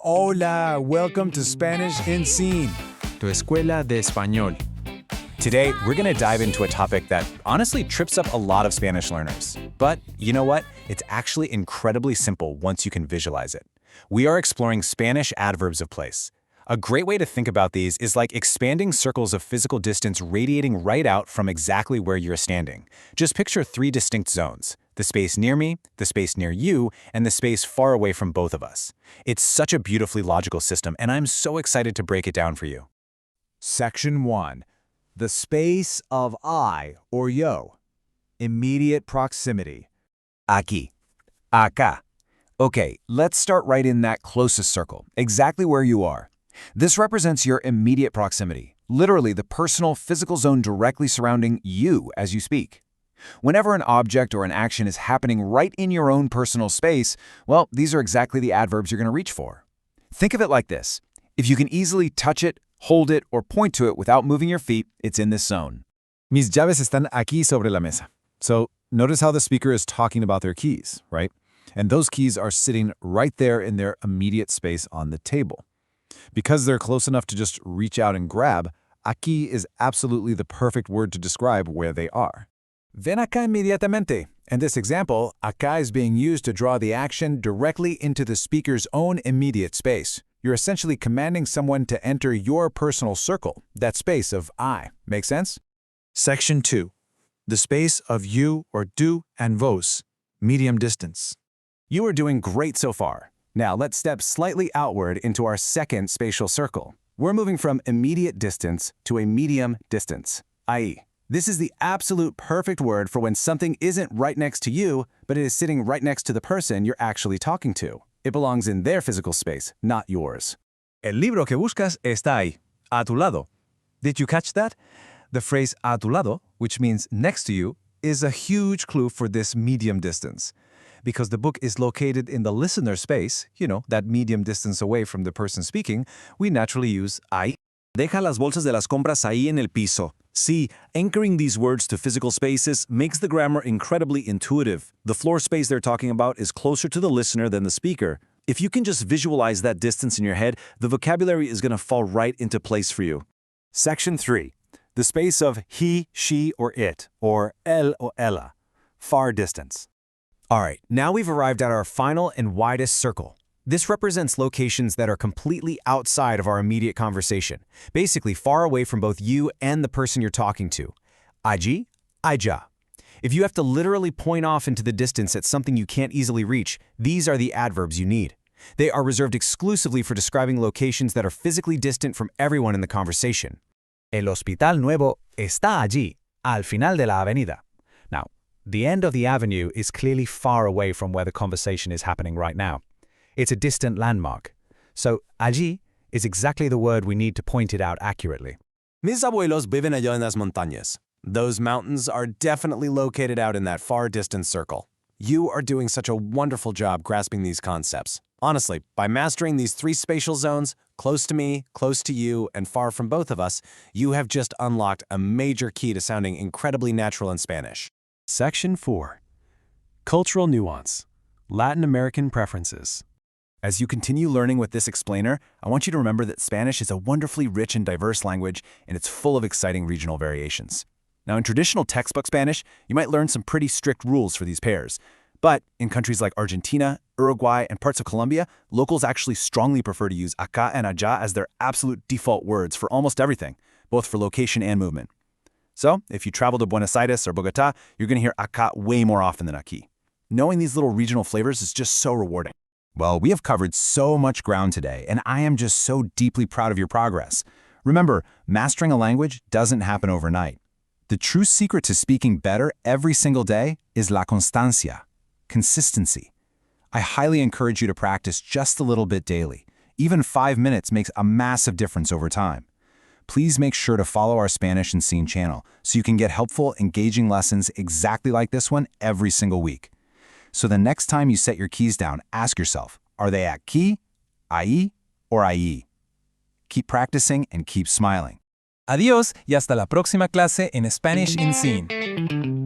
Hola, welcome to Spanish in Scene, tu escuela de español. Today, we're going to dive into a topic that honestly trips up a lot of Spanish learners. But you know what? It's actually incredibly simple once you can visualize it. We are exploring Spanish adverbs of place. A great way to think about these is like expanding circles of physical distance radiating right out from exactly where you're standing. Just picture three distinct zones: the space near me, the space near you, and the space far away from both of us. It's such a beautifully logical system, and I'm so excited to break it down for you. Section 1. The space of I or yo. Immediate proximity. Aquí. Acá. Okay, let's start right in that closest circle, exactly where you are. This represents your immediate proximity, literally the personal, physical zone directly surrounding you as you speak. Whenever an object or an action is happening right in your own personal space, well, these are exactly the adverbs you're going to reach for. Think of it like this. If you can easily touch it, hold it, or point to it without moving your feet, it's in this zone. Mis llaves están aquí sobre la mesa. So notice how the speaker is talking about their keys, right? And those keys are sitting right there in their immediate space on the table. Because they're close enough to just reach out and grab, aquí is absolutely the perfect word to describe where they are. Ven acá inmediatamente. In this example, acá is being used to draw the action directly into the speaker's own immediate space. You're essentially commanding someone to enter your personal circle, that space of I. Make sense? Section 2. The space of you or du and vos, medium distance. You are doing great so far. Now let's step slightly outward into our second spatial circle. We're moving from immediate distance to a medium distance. Allí. This is the absolute perfect word for when something isn't right next to you, but it is sitting right next to the person you're actually talking to. It belongs in their physical space, not yours. El libro que buscas está ahí, a tu lado. Did you catch that? The phrase a tu lado, which means next to you, is a huge clue for this medium distance. Because the book is located in the listener space, that medium distance away from the person speaking, we naturally use ahí. Deja las bolsas de las compras ahí en el piso. See, anchoring these words to physical spaces makes the grammar incredibly intuitive. The floor space they're talking about is closer to the listener than the speaker. If you can just visualize that distance in your head, the vocabulary is going to fall right into place for you. Section 3. The space of he, she, or it, or él o ella. Far distance. All right, now we've arrived at our final and widest circle. This represents locations that are completely outside of our immediate conversation, basically far away from both you and the person you're talking to. Allí, allá. If you have to literally point off into the distance at something you can't easily reach, these are the adverbs you need. They are reserved exclusively for describing locations that are physically distant from everyone in the conversation. El hospital nuevo está allí, al final de la avenida. Now, the end of the avenue is clearly far away from where the conversation is happening right now. It's a distant landmark. So, allí is exactly the word we need to point it out accurately. Mis abuelos viven allá en las montañas. Those mountains are definitely located out in that far distant circle. You are doing such a wonderful job grasping these concepts. Honestly, by mastering these three spatial zones, close to me, close to you, and far from both of us, you have just unlocked a major key to sounding incredibly natural in Spanish. Section 4. Cultural nuance. Latin American preferences. As you continue learning with this explainer, I want you to remember that Spanish is a wonderfully rich and diverse language, and it's full of exciting regional variations. Now, in traditional textbook Spanish, you might learn some pretty strict rules for these pairs. But in countries like Argentina, Uruguay, and parts of Colombia, locals actually strongly prefer to use acá and allá as their absolute default words for almost everything, both for location and movement. So, if you travel to Buenos Aires or Bogotá, you're going to hear acá way more often than aquí. Knowing these little regional flavors is just so rewarding. Well, we have covered so much ground today, and I am just so deeply proud of your progress. Remember, mastering a language doesn't happen overnight. The true secret to speaking better every single day is la constancia, consistency. I highly encourage you to practice just a little bit daily. Even 5 minutes makes a massive difference over time. Please make sure to follow our Spanish in Scene channel so you can get helpful, engaging lessons exactly like this one every single week. So the next time you set your keys down, ask yourself, are they aquí, ahí, or allí? Keep practicing and keep smiling. Adiós y hasta la próxima clase en Spanish in Scene.